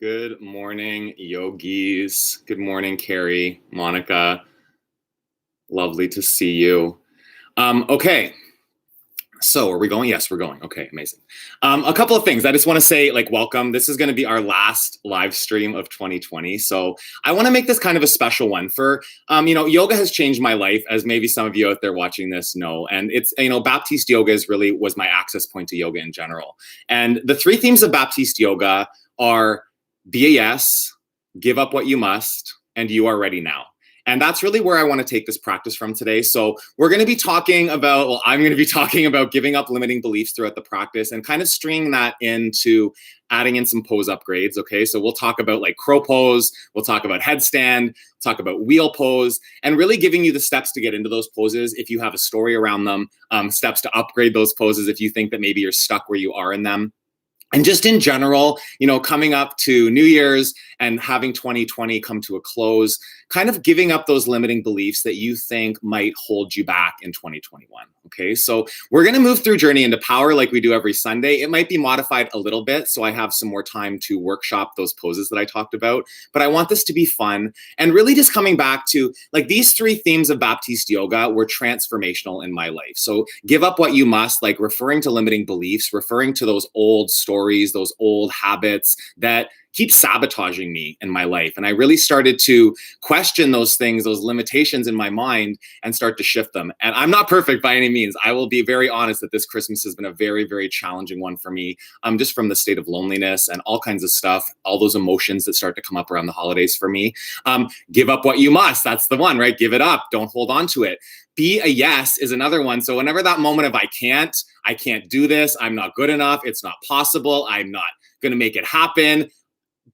Good morning, yogis. Good morning, Carrie, Monica. Lovely to see you. Okay, so are we going? Yes, we're going. Okay, amazing. A couple of things. I just want to say, welcome. This is going to be our last live stream of 2020. So I want to make this kind of a special one for, yoga has changed my life, as maybe some of you out there watching this know. And it's, Baptiste yoga was my access point to yoga in general. And the three themes of Baptiste yoga are be a yes, give up what you must, and you are ready now. And that's really where I want to take this practice from today. So we're going to be talking about, I'm going to be talking about giving up limiting beliefs throughout the practice and kind of stringing that into adding in some pose upgrades. Okay, so we'll talk about crow pose, we'll talk about headstand, talk about wheel pose, and really giving you the steps to get into those poses if you have a story around them, steps to upgrade those poses if you think that maybe you're stuck where you are in them. And just in general, coming up to New Year's and having 2020 come to a close, kind of giving up those limiting beliefs that you think might hold you back in 2021. Okay, so we're going to move through Journey into Power like we do every Sunday. It might be modified a little bit, so I have some more time to workshop those poses that I talked about. But I want this to be fun and really just coming back to these three themes of Baptiste yoga were transformational in my life. So give up what you must, referring to limiting beliefs, referring to those old stories, those old habits that keep sabotaging me in my life. And I really started to question those things, those limitations in my mind, and start to shift them. And I'm not perfect by any means. I will be very honest that this Christmas has been a very, very challenging one for me, just from the state of loneliness and all kinds of stuff, all those emotions that start to come up around the holidays for me. Give up what you must. That's the one, right? Give it up. Don't hold on to it. Be a yes is another one. So whenever that moment of I can't do this, I'm not good enough, it's not possible, I'm not going to make it happen,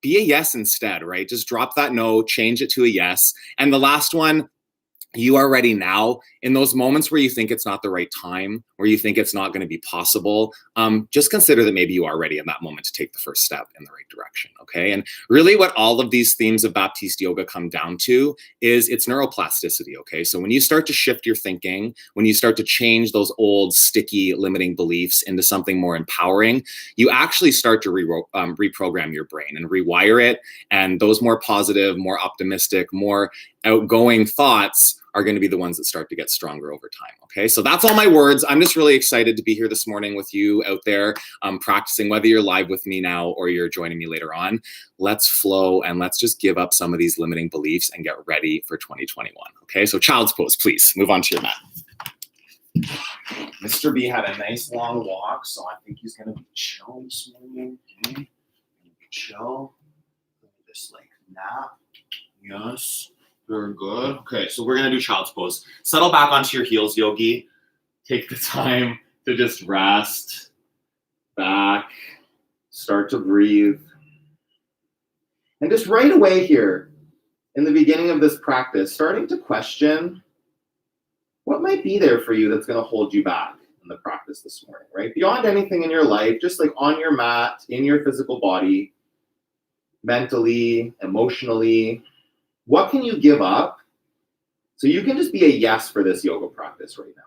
be a yes instead, right? Just drop that no, change it to a yes. And the last one, you are ready now. In those moments where you think it's not the right time, where you think it's not going to be possible, just consider that maybe you are ready in that moment to take the first step in the right direction, okay? And really what all of these themes of Baptiste yoga come down to is it's neuroplasticity, okay? So when you start to shift your thinking, when you start to change those old sticky limiting beliefs into something more empowering, you actually start to reprogram your brain and rewire it. And those more positive, more optimistic, more outgoing thoughts are going to be the ones that start to get stronger over time. Okay, so that's all my words. I'm just really excited to be here this morning with you out there practicing, whether you're live with me now or you're joining me later on. Let's flow and let's just give up some of these limiting beliefs and get ready for 2021. Okay, so child's pose, please move on to your mat. Mr. B had a nice long walk, so I think he's going to be chill this morning. Okay, chill. Just nap. Yes. Very good. Okay, so we're going to do child's pose. Settle back onto your heels, yogi. Take the time to just rest back. Start to breathe. And just right away here, in the beginning of this practice, starting to question what might be there for you that's going to hold you back in the practice this morning, right? Beyond anything in your life, just on your mat, in your physical body, mentally, emotionally, what can you give up so you can just be a yes for this yoga practice right now?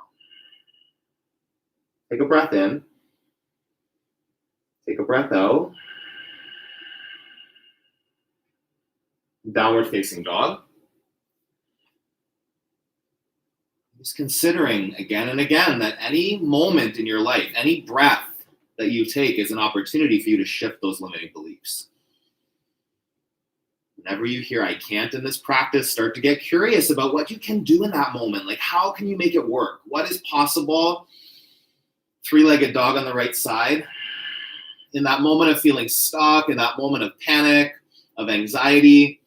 Take a breath in. Take a breath out. Downward facing dog. Just considering again and again that any moment in your life, any breath that you take is an opportunity for you to shift those limiting beliefs. Whenever you hear I can't in this practice, start to get curious about what you can do in that moment. How can you make it work? What is possible? Three-legged dog on the right side. In that moment of feeling stuck, in that moment of panic, of anxiety,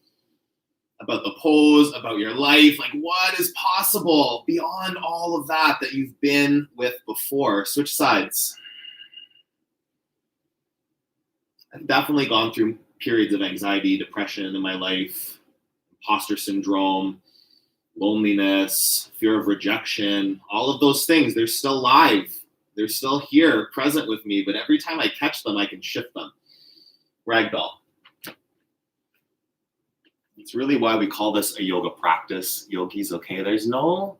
about the pose, about your life, what is possible beyond all of that you've been with before? Switch sides. I've definitely gone through periods of anxiety, depression in my life, imposter syndrome, loneliness, fear of rejection, all of those things, they're still live. They're still here, present with me, but every time I catch them, I can shift them. Ragdoll. It's really why we call this a yoga practice, yogis, okay? There's no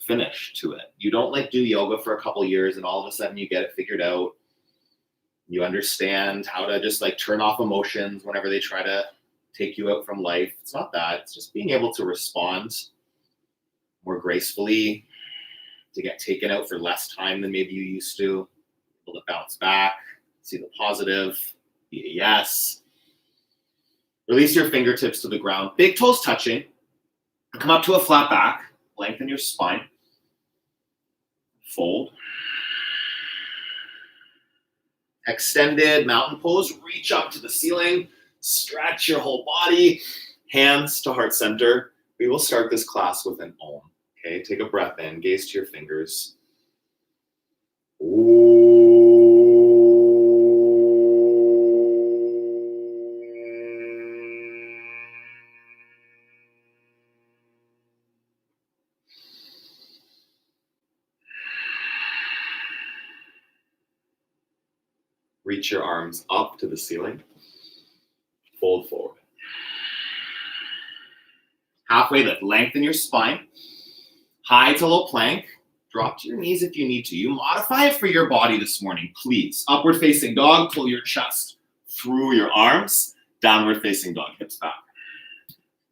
finish to it. You don't do yoga for a couple years and all of a sudden you get it figured out. You understand how to just like turn off emotions whenever they try to take you out from life. It's not that. It's just being able to respond more gracefully, to get taken out for less time than maybe you used to, able to bounce back, see the positive, be a yes. Release your fingertips to the ground, big toes touching. Come up to a flat back, lengthen your spine. Fold. Extended mountain pose, reach up to the ceiling, stretch your whole body, hands to heart center. We will start this class with an Om. Okay, take a breath in, gaze to your fingers. Reach your arms up to the ceiling. Fold forward. Halfway lift, lengthen your spine. High to low plank. Drop to your knees if you need to. You modify it for your body this morning, please. Upward facing dog, pull your chest through your arms. Downward facing dog, hips back.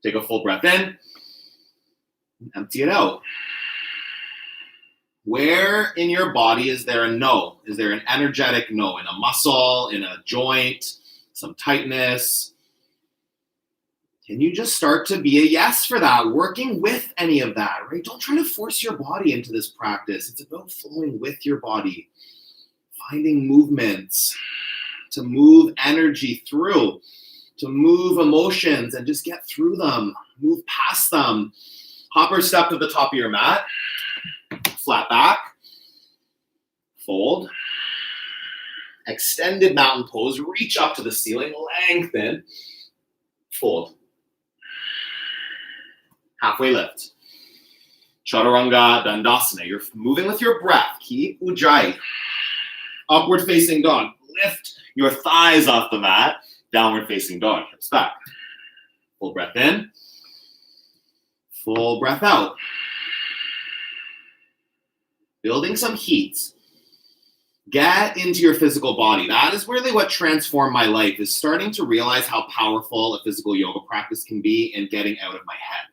Take a full breath in. Empty it out. Where in your body is there a no? Is there an energetic no? In a muscle, in a joint, some tightness? Can you just start to be a yes for that? Working with any of that, right? Don't try to force your body into this practice. It's about flowing with your body, finding movements to move energy through, to move emotions and just get through them, move past them. Hopper step to the top of your mat, flat back, fold, extended mountain pose, reach up to the ceiling, lengthen, fold. Halfway lift. Chaturanga Dandasana. You're moving with your breath. Keep Ujjayi. Upward facing dog. Lift your thighs off the mat. Downward facing dog. Hips back. Full breath in. Full breath out. Building some heat. Get into your physical body. That is really what transformed my life, is starting to realize how powerful a physical yoga practice can be and getting out of my head.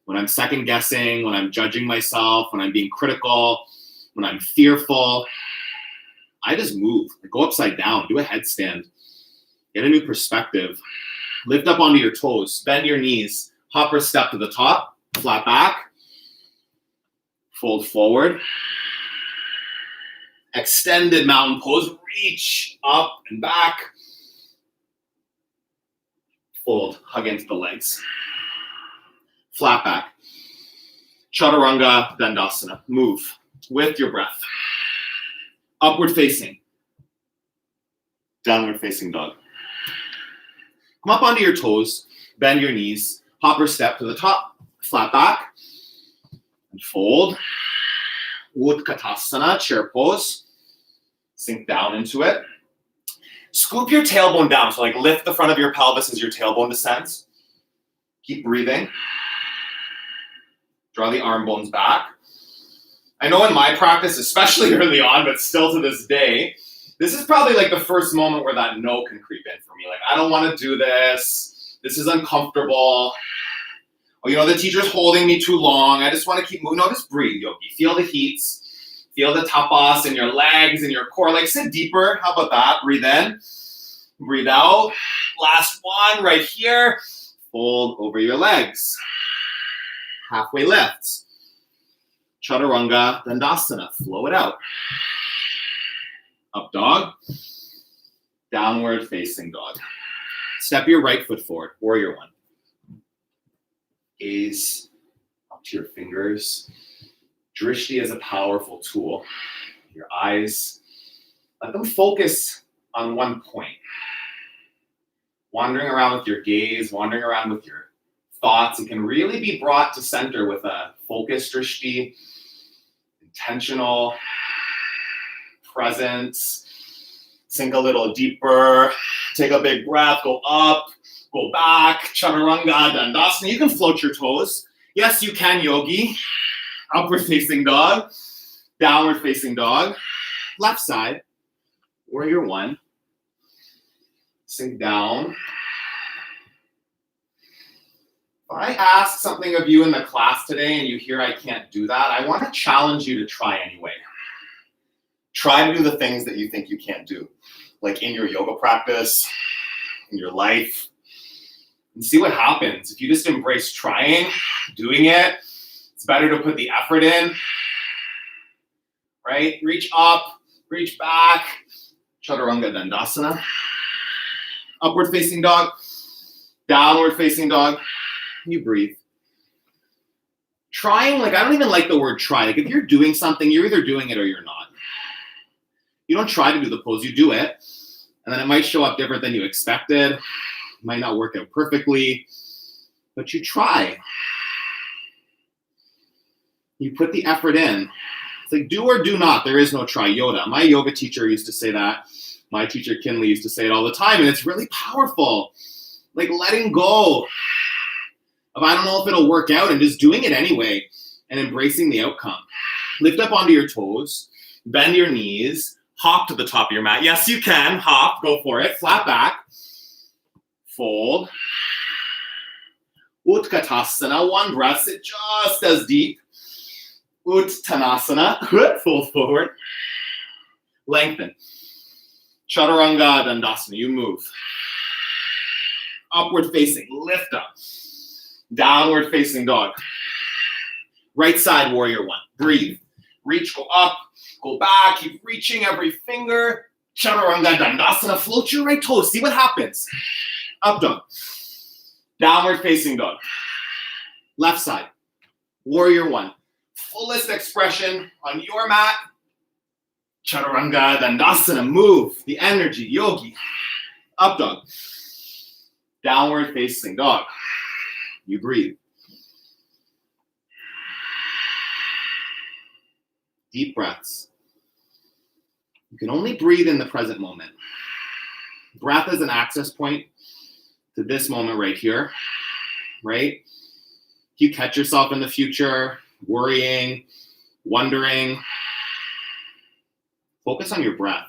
When I'm second guessing, when I'm judging myself, when I'm being critical, when I'm fearful, I just move. I go upside down, do a headstand, get a new perspective. Lift up onto your toes, bend your knees, hopper step to the top, flat back, fold forward. Extended mountain pose, reach up and back. Fold, hug into the legs. Flat back. Chaturanga Dandasana. Move with your breath. Upward facing. Downward facing dog. Come up onto your toes. Bend your knees. Hopper step to the top. Flat back. And fold. Utkatasana, chair pose. Sink down into it. Scoop your tailbone down. So like lift the front of your pelvis as your tailbone descends. Keep breathing. Draw the arm bones back. I know in my practice, especially early on, but still to this day, this is probably like the first moment where that no can creep in for me. Like, I don't want to do this. This is uncomfortable. Oh, you know, the teacher's holding me too long. I just want to keep moving. No, just breathe, Yogi. Feel the heats. Feel the tapas in your legs and your core. Like, sit deeper. How about that? Breathe in. Breathe out. Last one right here. Fold over your legs. Halfway lifts. Chaturanga Dandasana. Flow it out. Up dog. Downward facing dog. Step your right foot forward. Warrior one. Gaze up to your fingers. Drishti is a powerful tool. Your eyes, let them focus on one point. Wandering around with your gaze, wandering around with your thoughts, it can really be brought to center with a focused drishti, intentional presence. Sink a little deeper, take a big breath, go up, go back, chaturanga dandasana. You can float your toes. Yes, you can, yogi. Upward facing dog, downward facing dog, left side. Warrior one. Sink down. If I ask something of you in the class today and you hear I can't do that, I want to challenge you to try anyway. Try to do the things that you think you can't do, like in your yoga practice, in your life, and see what happens. If you just embrace trying, doing it, it's better to put the effort in, right? Reach up, reach back, Chaturanga Dandasana. Upward facing dog, downward facing dog. You breathe. Trying, like I don't even like the word try. Like if you're doing something, you're either doing it or you're not. You don't try to do the pose, you do it. And then it might show up different than you expected. It might not work out perfectly, but you try. You put the effort in. It's like do or do not. There is no try. Yoda. My yoga teacher used to say that. My teacher Kinley used to say it all the time, and it's really powerful. Like letting go of I don't know if it'll work out and just doing it anyway and embracing the outcome. Lift up onto your toes, bend your knees, hop to the top of your mat. Yes, you can. Hop, go for it. Flat back. Fold. Utkatasana, one breath, sit just as deep. Uttanasana, fold forward. Lengthen. Chaturanga Dandasana, you move. Upward facing, lift up. Downward facing dog. Right side warrior one, breathe. Reach, go up, go back, keep reaching every finger. Chaturanga Dandasana, float your right toes, see what happens. Up dog. Downward facing dog. Left side, warrior one. Fullest expression on your mat. Chaturanga Dandasana, move the energy, yogi. Up dog. Downward facing dog. You breathe. Deep breaths. You can only breathe in the present moment. Breath is an access point to this moment right here, right? If you catch yourself in the future, worrying, wondering, focus on your breath.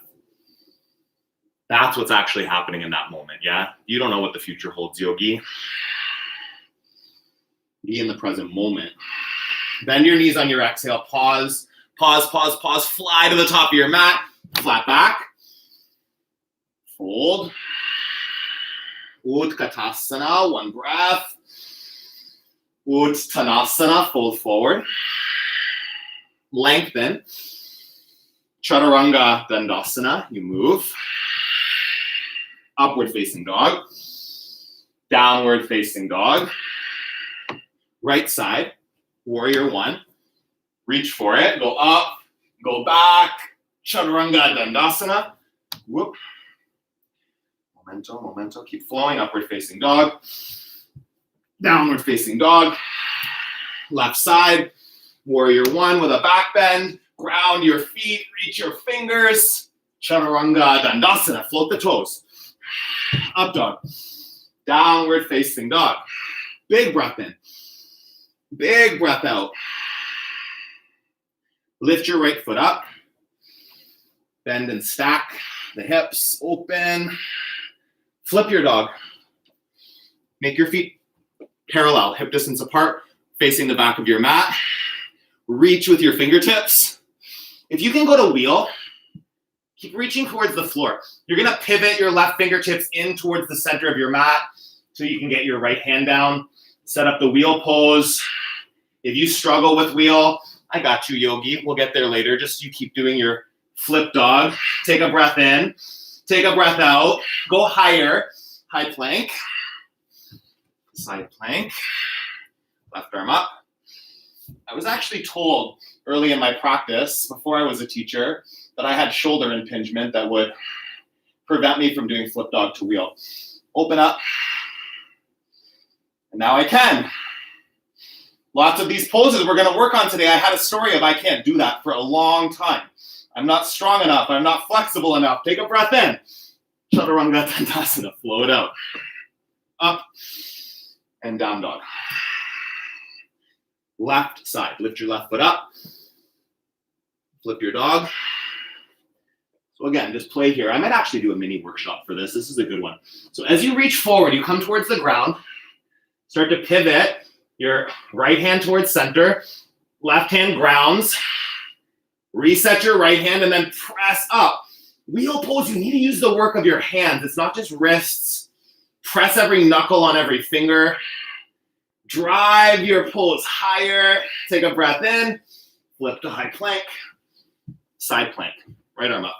That's what's actually happening in that moment, yeah? You don't know what the future holds, yogi. Be in the present moment. Bend your knees on your exhale. Pause, pause, pause, pause. Fly to the top of your mat. Flat back. Fold. Utkatasana, one breath. Uttanasana, fold forward. Lengthen. Chaturanga Dandasana, you move. Upward facing dog. Downward facing dog. Right side, warrior one. Reach for it, go up, go back. Chaturanga Dandasana. Whoop. Momento, momento, keep flowing. Upward facing dog. Downward facing dog. Left side, warrior one with a back bend. Ground your feet, reach your fingers. Chaturanga Dandasana, float the toes. Up dog. Downward facing dog. Big breath in. Big breath out. Lift your right foot up. Bend and stack the hips, open. Flip your dog. Make your feet parallel, hip distance apart, facing the back of your mat. Reach with your fingertips. If you can go to wheel, keep reaching towards the floor. You're gonna pivot your left fingertips in towards the center of your mat so you can get your right hand down. Set up the wheel pose. If you struggle with wheel, I got you, yogi. We'll get there later. Just you keep doing your flip dog. Take a breath in. Take a breath out. Go higher. High plank. Side plank. Left arm up. I was actually told early in my practice, before I was a teacher, that I had shoulder impingement that would prevent me from doing flip dog to wheel. Open up. And now I can. Lots of these poses we're going to work on today. I had a story of I can't do that for a long time. I'm not strong enough. I'm not flexible enough. Take a breath in. Chaturanga Dandasana. Flow it out. Up and down dog. Left side. Lift your left foot up. Flip your dog. So again, just play here. I might actually do a mini workshop for this. This is a good one. So as you reach forward, you come towards the ground, start to pivot your right hand towards center, left hand grounds, reset your right hand, and then press up. Wheel pose, you need to use the work of your hands. It's not just wrists. Press every knuckle on every finger. Drive your pose higher. Take a breath in, flip to high plank, side plank, right arm up.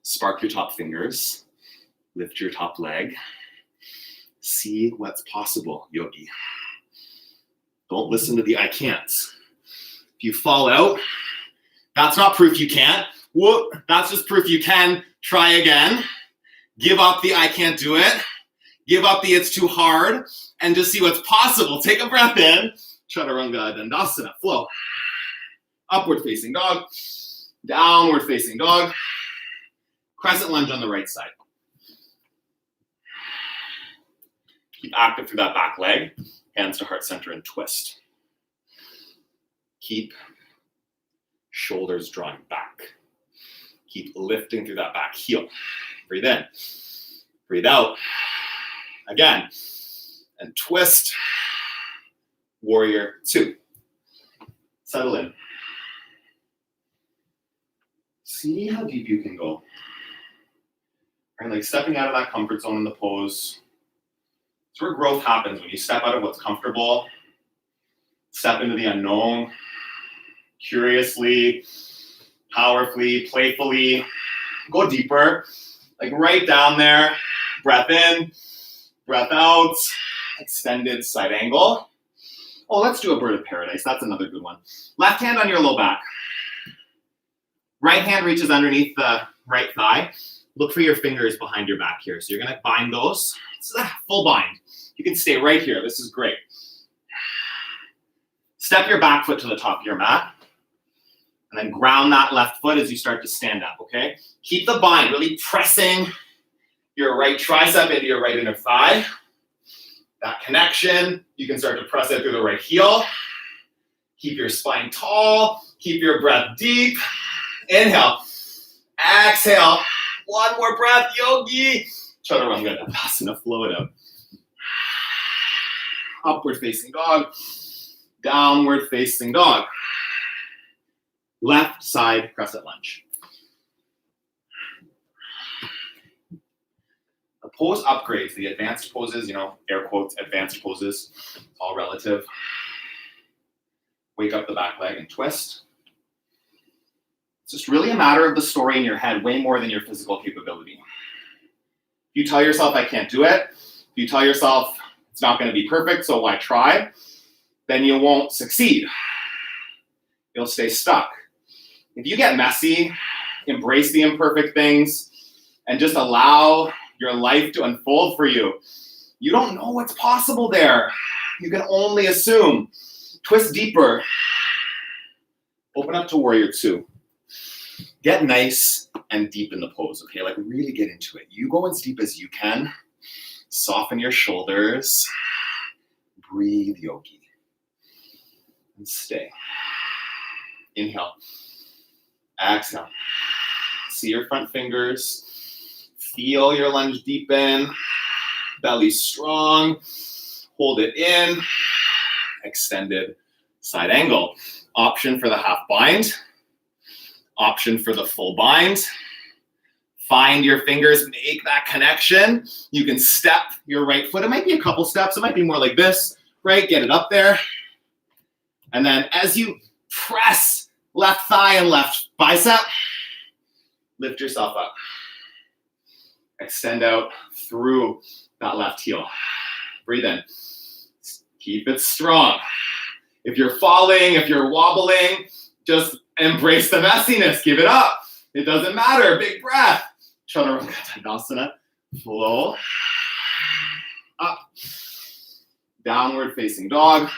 Spark your top fingers, lift your top leg. See what's possible, yogi. Don't listen to the I can'ts. If you fall out, that's not proof you can't. Whoop, that's just proof you can. Try again. Give up the I can't do it. Give up the it's too hard, and just see what's possible. Take a breath in. Chaturanga Dandasana, flow. Upward facing dog, downward facing dog. Crescent lunge on the right side. Keep active through that back leg. Hands to heart center and twist. Keep shoulders drawing back. Keep lifting through that back heel. Breathe in. Breathe out. Again. And twist. Warrior 2. Settle in. See how deep you can go. Right, like stepping out of that comfort zone in the pose. It's where growth happens, when you step out of what's comfortable, step into the unknown, curiously, powerfully, playfully, go deeper, like right down there, breath in, breath out, extended side angle. Oh, let's do a bird of paradise, that's another good one. Left hand on your low back. Right hand reaches underneath the right thigh. Look for your fingers behind your back here. So you're gonna bind those. It's a full bind. You can stay right here. This is great. Step your back foot to the top of your mat. And then ground that left foot as you start to stand up, okay? Keep the bind, really pressing your right tricep into your right inner thigh. That connection, you can start to press it through the right heel. Keep your spine tall. Keep your breath deep. Inhale. Exhale. One more breath, yogi. Chaturanga Dandasana, flow it out. Upward facing dog. Downward facing dog. Left side crescent lunge. The pose upgrades, the advanced poses, you know, air quotes, advanced poses, it's all relative. Wake up the back leg and twist. It's just really a matter of the story in your head, way more than your physical capability. If you tell yourself, I can't do it, if you tell yourself, it's not going to be perfect, so why try, then you won't succeed. You'll stay stuck. If you get messy, embrace the imperfect things, and just allow your life to unfold for you, you don't know what's possible there. You can only assume. Twist deeper. Open up to Warrior 2. Get nice and deep in the pose, okay? Like really get into it. You go as deep as you can. Soften your shoulders. Breathe, yogi. And stay. Inhale. Exhale. See your front fingers. Feel your lunge deepen. Belly strong. Hold it in. Extended side angle. Option for the half bind. Option for the full bind. Find your fingers, make that connection. You can step your right foot. It might be a couple steps. It might be more like this, right? Get it up there. And then as you press left thigh and left bicep, lift yourself up. Extend out through that left heel. Breathe in. Keep it strong. If you're falling, if you're wobbling, just embrace the messiness. Give it up. It doesn't matter. Big breath. Chaturanga Dandasana. Flow. Up. Downward facing dog.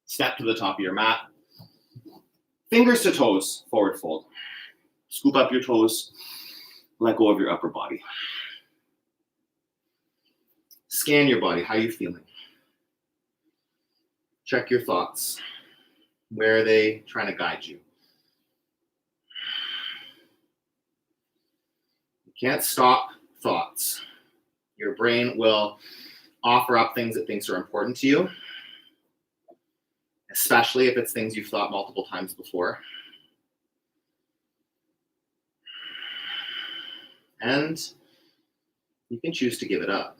Step to the top of your mat. Fingers to toes. Forward fold. Scoop up your toes. Let go of your upper body. Scan your body. How are you feeling? Check your thoughts. Where are they trying to guide you? Can't stop thoughts. Your brain will offer up things it thinks are important to you, especially if it's things you've thought multiple times before. And you can choose to give it up.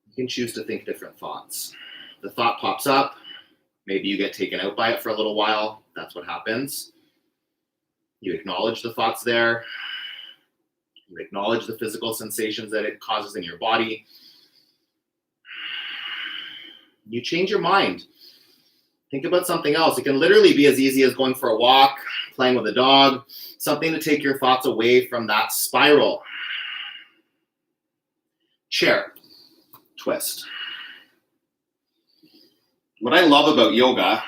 You can choose to think different thoughts. The thought pops up. Maybe you get taken out by it for a little while. That's what happens. You acknowledge the thoughts there. You acknowledge the physical sensations that it causes in your body. You change your mind. Think about something else. It can literally be as easy as going for a walk, playing with a dog, something to take your thoughts away from that spiral. Chair twist. What I love about yoga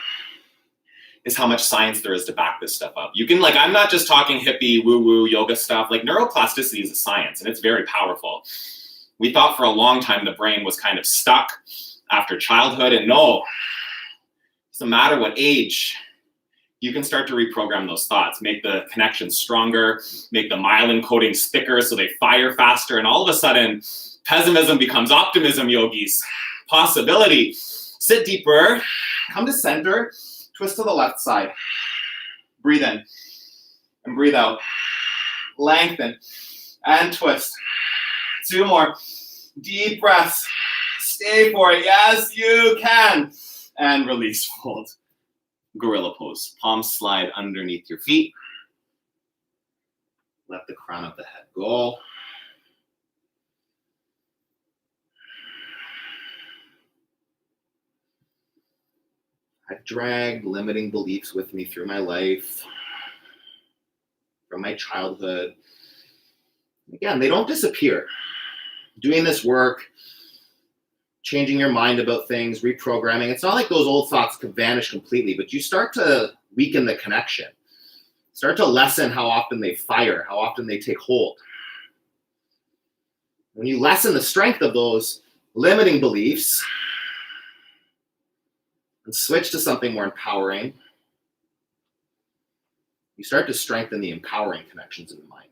is how much science there is to back this stuff up. You can, like, I'm not just talking hippie woo-woo yoga stuff. Like, neuroplasticity is a science, and it's very powerful. We thought for a long time the brain was kind of stuck after childhood, and no, it doesn't matter what age, you can start to reprogram those thoughts, make the connections stronger, make the myelin coatings thicker so they fire faster, and all of a sudden, pessimism becomes optimism, yogis. Possibility. Sit deeper, come to center, twist to the left side. Breathe in and breathe out. Lengthen and twist. 2 more. Deep breaths. Stay for it. Yes, you can. And release, fold. Gorilla pose. Palms slide underneath your feet. Let the crown of the head go. I've dragged limiting beliefs with me through my life, from my childhood. Again, they don't disappear. Doing this work, changing your mind about things, reprogramming, it's not like those old thoughts could vanish completely, but you start to weaken the connection. Start to lessen how often they fire, how often they take hold. When you lessen the strength of those limiting beliefs, and switch to something more empowering, you start to strengthen the empowering connections in the mind.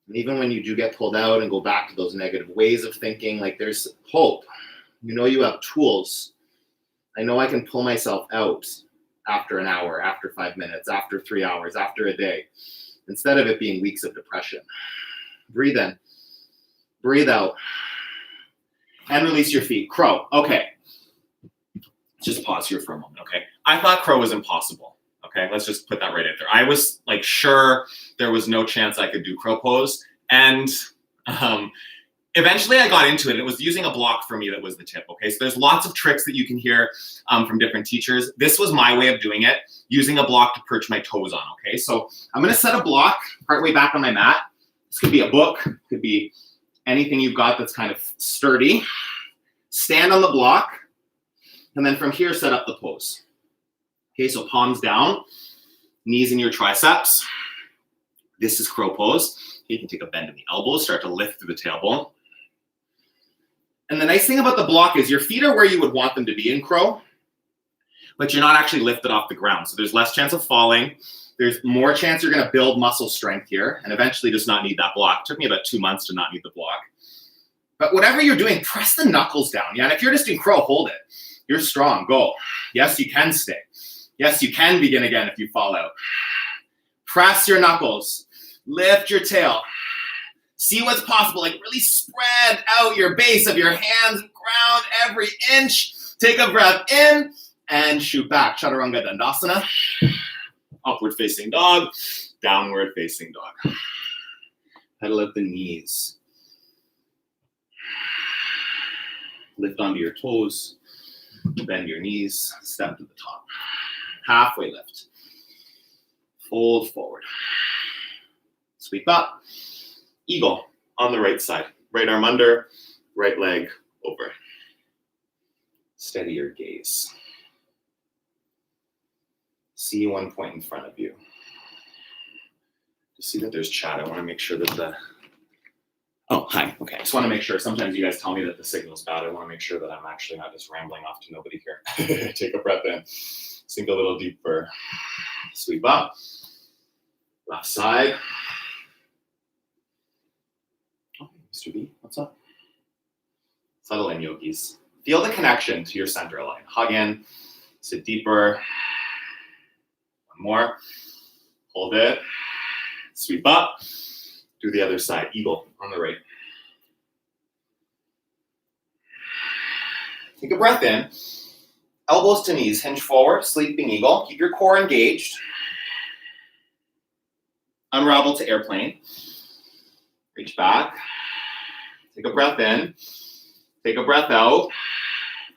And even when you do get pulled out and go back to those negative ways of thinking, like, there's hope. You know you have tools. I know I can pull myself out after an hour, after 5 minutes, after 3 hours, after a day, instead of it being weeks of depression. Breathe in, breathe out. And release your feet. Crow. Okay. Just pause here for a moment, okay? I thought crow was impossible, okay? Let's just put that right out there. I was, like, sure there was no chance I could do crow pose. And eventually I got into it. It was using a block for me that was the tip, okay? So there's lots of tricks that you can hear from different teachers. This was my way of doing it, using a block to perch my toes on, okay? So I'm going to set a block partway back on my mat. This could be a book, could be anything you've got that's kind of sturdy. Stand on the block, and then from here, set up the pose. Okay, so palms down, knees in your triceps. This is crow pose. You can take a bend in the elbows, start to lift through the tailbone. And the nice thing about the block is your feet are where you would want them to be in crow, but you're not actually lifted off the ground. So there's less chance of falling. There's more chance you're going to build muscle strength here and eventually just not need that block. It took me about 2 months to not need the block. But whatever you're doing, press the knuckles down. Yeah, and if you're just in crow, hold it. You're strong. Go. Yes, you can stay. Yes, you can begin again if you fall out. Press your knuckles. Lift your tail. See what's possible. Like, really spread out your base of your hands, ground every inch. Take a breath in and shoot back. Chaturanga Dandasana. Upward facing dog. Downward facing dog. Pedal at the knees. Lift onto your toes, bend your knees, step to the top. Halfway lift. Fold forward. Sweep up. Eagle on the right side. Right arm under, right leg over. Steady your gaze. See one point in front of you. Just see that there's chat. I want to make sure that the... Oh, hi. Okay. I just want to make sure. Sometimes you guys tell me that the signal's bad. I want to make sure that I'm actually not just rambling off to nobody here. Take a breath in. Sink a little deeper. Sweep up. Left side. Oh, Mr. B, what's up? Settle in, yogis. Feel the connection to your center line. Hug in, sit deeper. One more. Hold it. Sweep up. Do the other side. Eagle on the right. Take a breath in. Elbows to knees, hinge forward, sleeping eagle. Keep your core engaged. Unravel to airplane. Reach back. Take a breath in. Take a breath out.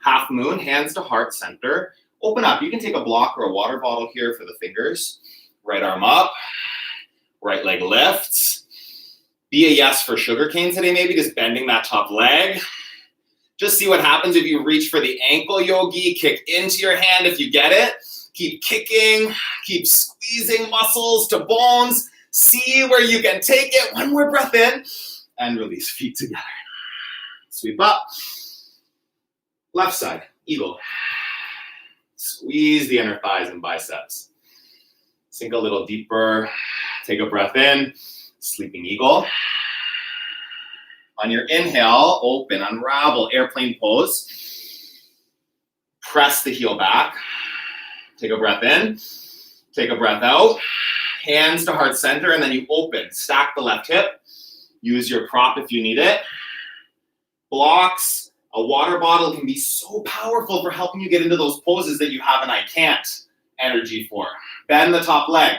Half moon, hands to heart center. Open up. You can take a block or a water bottle here for the fingers. Right arm up. Right leg lifts. Be a yes for sugar cane today, maybe just bending that top leg. Just see what happens if you reach for the ankle, yogi. Kick into your hand if you get it. Keep kicking. Keep squeezing muscles to bones. See where you can take it. One more breath in. And release, feet together. Sweep up. Left side, eagle. Squeeze the inner thighs and biceps. Sink a little deeper. Take a breath in. Sleeping eagle. On your inhale, open, unravel, airplane pose. Press the heel back. Take a breath in. Take a breath out. Hands to heart center, and then you open. Stack the left hip. Use your prop if you need it. Blocks, a water bottle can be so powerful for helping you get into those poses that you have an I can't energy for. Bend the top leg.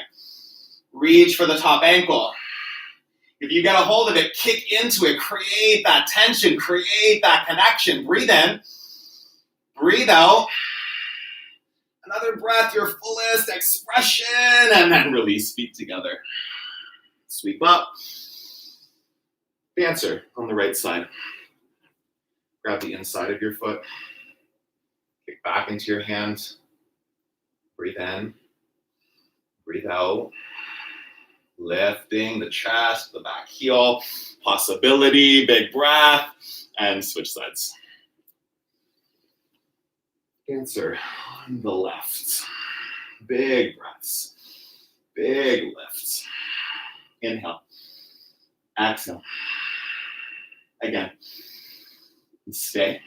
Reach for the top ankle. If you get a hold of it, kick into it, create that tension, create that connection. Breathe in, breathe out. Another breath, your fullest expression, and then release, feet together. Sweep up. Dancer on the right side. Grab the inside of your foot. Kick back into your hand. Breathe in, breathe out. Lifting the chest, the back heel, possibility, big breath, and switch sides. Dancer on the left. Big breaths, big lifts. Inhale, exhale. Again, and stay.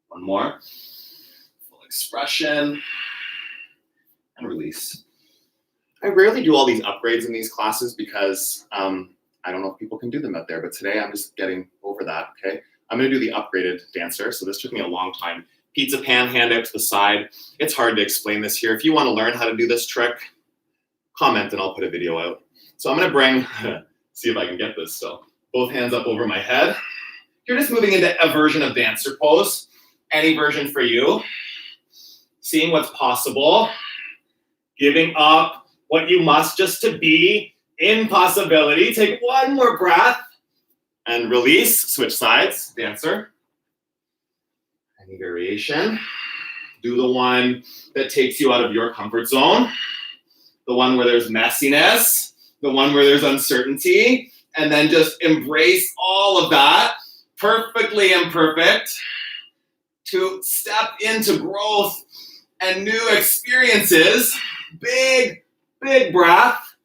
One more. Full expression, and release. I rarely do all these upgrades in these classes because I don't know if people can do them out there, but today I'm just getting over that, okay? I'm gonna do the upgraded dancer. So this took me a long time. Pizza pan, hand out to the side. It's hard to explain this here. If you wanna learn how to do this trick, comment and I'll put a video out. So I'm gonna bring, see if I can get this. So both hands up over my head. You're just moving into a version of dancer pose. Any version for you. Seeing what's possible. Giving up what you must just to be in possibility. Take one more breath and release. Switch sides, dancer. Any variation. Do the one that takes you out of your comfort zone. The one where there's messiness. The one where there's uncertainty. And then just embrace all of that. Perfectly imperfect. To step into growth and new experiences. Big breath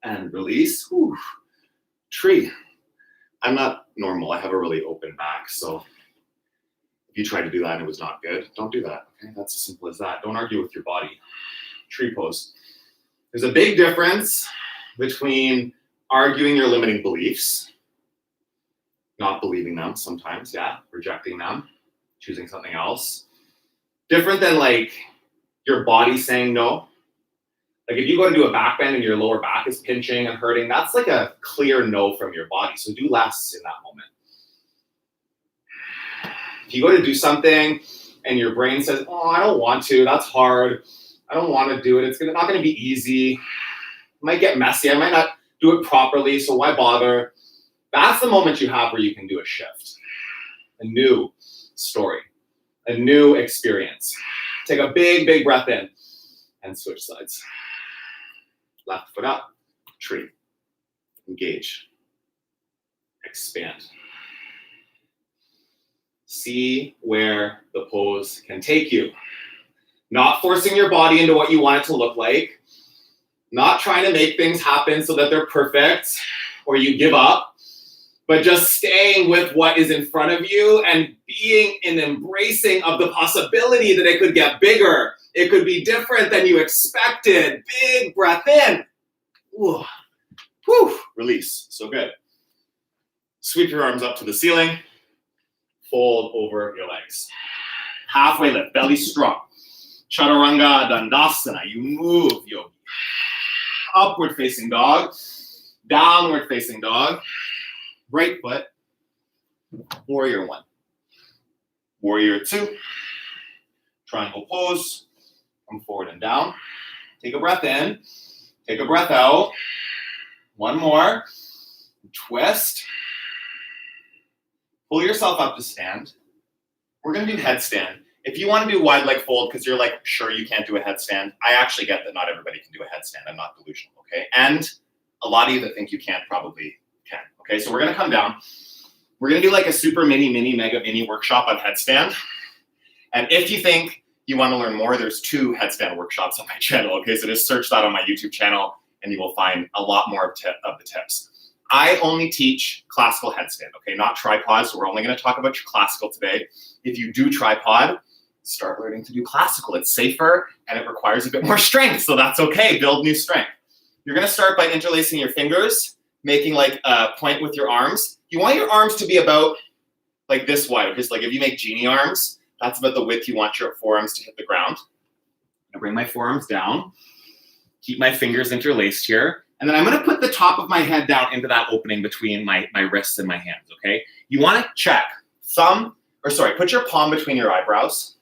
and release. Whew. Tree. I'm not normal. I have a really open back. So if you try to do that and it was not good, don't do that. Okay, that's as simple as that. Don't argue with your body. Tree pose. There's a big difference between arguing your limiting beliefs, not believing them sometimes, yeah, rejecting them, choosing something else. Different than like your body saying no. Like if you go to do a back bend and your lower back is pinching and hurting, that's like a clear no from your body. So do less in that moment. If you go to do something and your brain says, oh, I don't want to, that's hard. I don't want to do it. It's not going to be easy. It might get messy. I might not do it properly. So why bother? That's the moment you have where you can do a shift, a new story, a new experience. Take a big breath in and switch sides. Left foot up, tree, engage, expand. See where the pose can take you. Not forcing your body into what you want it to look like. Not trying to make things happen so that they're perfect or you give up, but just staying with what is in front of you and being an embracing of the possibility that it could get bigger. It could be different than you expected. Big breath in. Ooh. Whew. Release. So good. Sweep your arms up to the ceiling. Fold over your legs. Halfway lift. Belly strong. Chaturanga Dandasana. You move, yogi. Upward facing dog. Downward facing dog. Right foot. Warrior 1. Warrior 2. Triangle pose. Come forward and down. Take a breath in. Take a breath out. One more. Twist. Pull yourself up to stand. We're going to do headstand. If you want to do wide leg fold because you're like, sure, you can't do a headstand, I actually get that not everybody can do a headstand. I'm not delusional, okay? And a lot of you that think you can't probably can, okay? So we're going to come down. We're going to do like a super mini, mega mini workshop on headstand. And if you think you want to learn more, there's 2 headstand workshops on my channel, okay? So just search that on my YouTube channel and you will find a lot more of the tips. I only teach classical headstand, okay? Not tripod, so we're only going to talk about your classical today. If you do tripod, start learning to do classical. It's safer and it requires a bit more strength, so that's okay. Build new strength. You're going to start by interlacing your fingers, making like a point with your arms. You want your arms to be about like this wide. Just like if you make genie arms, that's about the width you want your forearms to hit the ground. I bring my forearms down, keep my fingers interlaced here, and then I'm going to put the top of my head down into that opening between my wrists and my hands, okay? You want to check put your palm between your eyebrows.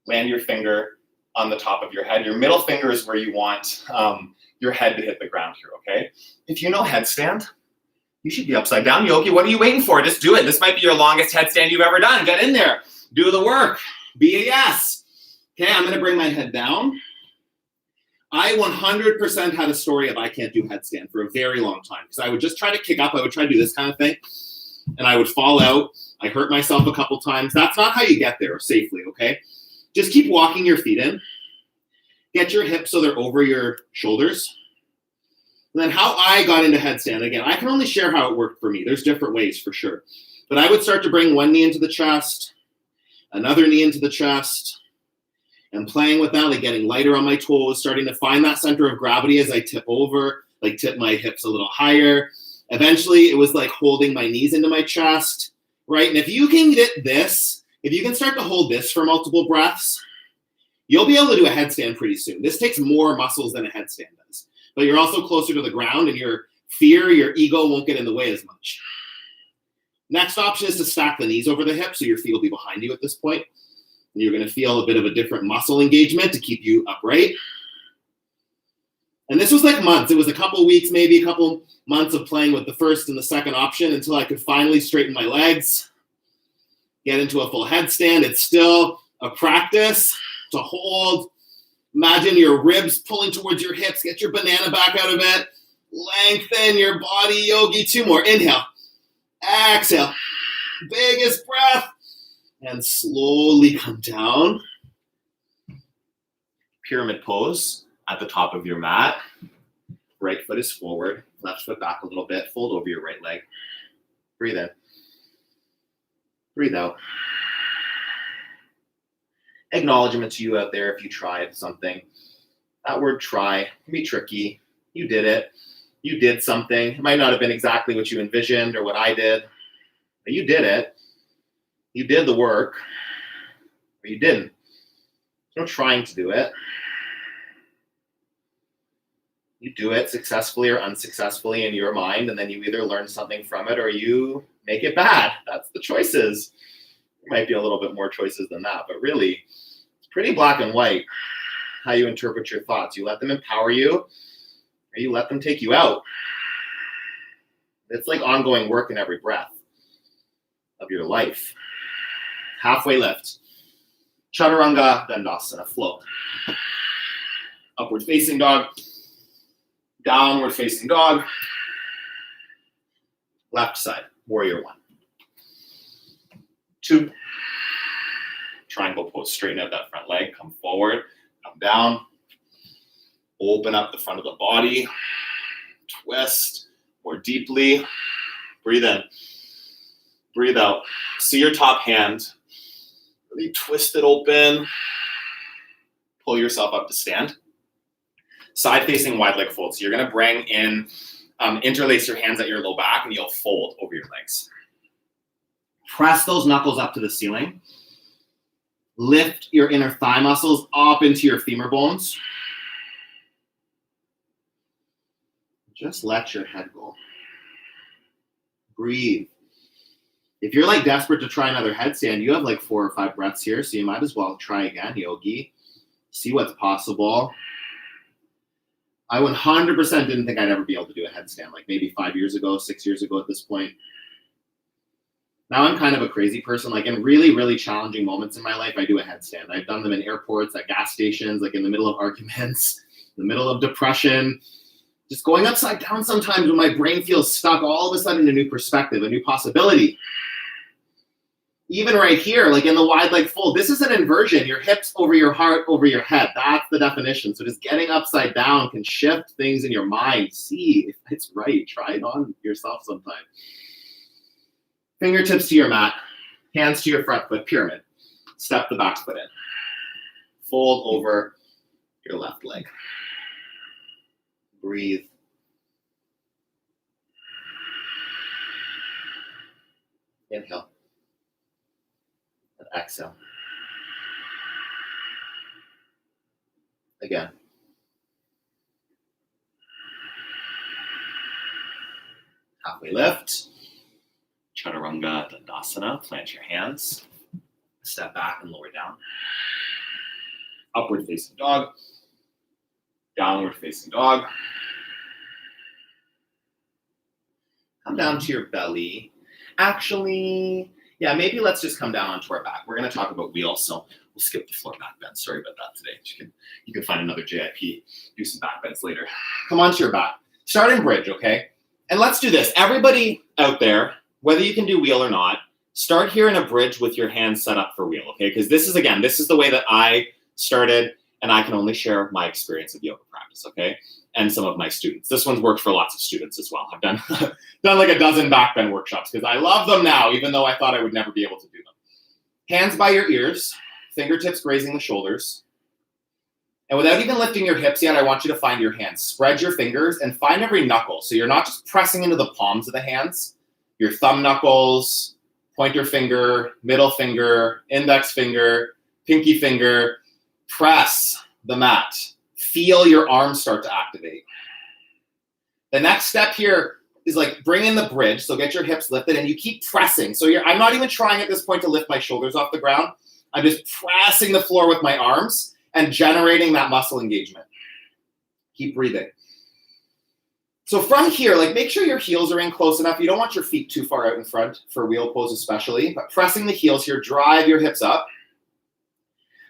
Land your finger on the top of your head. Your middle finger is where you want your head to hit the ground here, okay? If you know headstand, you should be upside down, yogi. What are you waiting for? Just do it. This might be your longest headstand you've ever done. Get in there. Do the work. Be a yes. Okay, I'm going to bring my head down. I 100% had a story of I can't do headstand for a very long time because I would just try to kick up. I would try to do this kind of thing, and I would fall out. I hurt myself a couple times. That's not how you get there safely, okay? Just keep walking your feet in. Get your hips so they're over your shoulders. And then how I got into headstand, again, I can only share how it worked for me. There's different ways for sure. But I would start to bring one knee into the chest, another knee into the chest, and playing with that, like getting lighter on my toes, starting to find that center of gravity as I tip over, like tip my hips a little higher. Eventually, it was like holding my knees into my chest, right? And if you can get this, if you can start to hold this for multiple breaths, you'll be able to do a headstand pretty soon. This takes more muscles than a headstand does. But you're also closer to the ground and your ego won't get in the way as much. Next option is to stack the knees over the hips so your feet will be behind you at this point. And you're going to feel a bit of a different muscle engagement to keep you upright. And this was like months. It was a couple weeks, maybe a couple months of playing with the first and the second option until I could finally straighten my legs, get into a full headstand. It's still a practice to hold. Imagine your ribs pulling towards your hips. Get your banana back out of it. Lengthen your body, yogi. 2 more. Inhale. Exhale. Biggest breath. And slowly come down. Pyramid pose at the top of your mat. Right foot is forward. Left foot back a little bit. Fold over your right leg. Breathe in. Breathe out. Acknowledgement to you out there if you tried something. That word try can be tricky. You did it. You did something. It might not have been exactly what you envisioned or what I did, but you did it. You did the work, or you didn't. There's no trying to do it. You do it successfully or unsuccessfully in your mind, and then you either learn something from it or you make it bad. That's the choices. There might be a little bit more choices than that, but really, it's pretty black and white how you interpret your thoughts. You let them empower you, or you let them take you out. It's like ongoing work in every breath of your life. Halfway lift. Chaturanga Dandasana, flow. Upward facing dog. Downward facing dog. Left side, warrior 1. 2. Triangle pose, straighten out that front leg, come forward. forward, come down, open up the front of the body, twist more deeply, breathe in, breathe out. See your top hand, really twist it open, pull yourself up to stand. Side facing wide leg fold. So you're gonna bring in, interlace your hands at your low back and you'll fold over your legs. Press those knuckles up to the ceiling. Lift your inner thigh muscles up into your femur bones. Just let your head go. Breathe. If you're like desperate to try another headstand, you have like 4 or 5 breaths here, so you might as well try again, yogi. See what's possible. I 100% didn't think I'd ever be able to do a headstand, like maybe 5 years ago, 6 years ago at this point. Now I'm kind of a crazy person. Like in really, really challenging moments in my life, I do a headstand. I've done them in airports, at gas stations, like in the middle of arguments, in the middle of depression. Just going upside down sometimes when my brain feels stuck, all of a sudden a new perspective, a new possibility. Even right here, like in the wide leg fold, this is an inversion. Your hips over your heart, over your head. That's the definition. So just getting upside down can shift things in your mind. See if it's right. Try it on yourself sometime. Fingertips to your mat, hands to your front foot, pyramid. Step the back foot in. Fold over your left leg. Breathe. Inhale. And exhale. Again. Halfway lift. Chaturanga Dandasana. Plant your hands. Step back and lower down. Upward facing dog. Downward facing dog. Come down to your belly. Actually, yeah, maybe let's just come down onto our back. We're going to talk about wheels, so we'll skip the floor back bend. Sorry about that today. You can find another JIP, do some back bends later. Come onto your back. Start in bridge, okay? And let's do this. Everybody out there, whether you can do wheel or not, start here in a bridge with your hands set up for wheel, okay? Because this is the way that I started, and I can only share my experience of yoga practice, okay? And some of my students. This one's worked for lots of students as well. I've done like a dozen back bend workshops because I love them now, even though I thought I would never be able to do them. Hands by your ears, fingertips grazing the shoulders. And without even lifting your hips yet, I want you to find your hands. Spread your fingers and find every knuckle. So you're not just pressing into the palms of the hands, your thumb knuckles, pointer finger, middle finger, index finger, pinky finger. Press the mat. Feel your arms start to activate. The next step here is like bring in the bridge. So get your hips lifted and you keep pressing. So I'm not even trying at this point to lift my shoulders off the ground. I'm just pressing the floor with my arms and generating that muscle engagement. Keep breathing. So from here, like make sure your heels are in close enough. You don't want your feet too far out in front for wheel pose especially, but pressing the heels here, drive your hips up.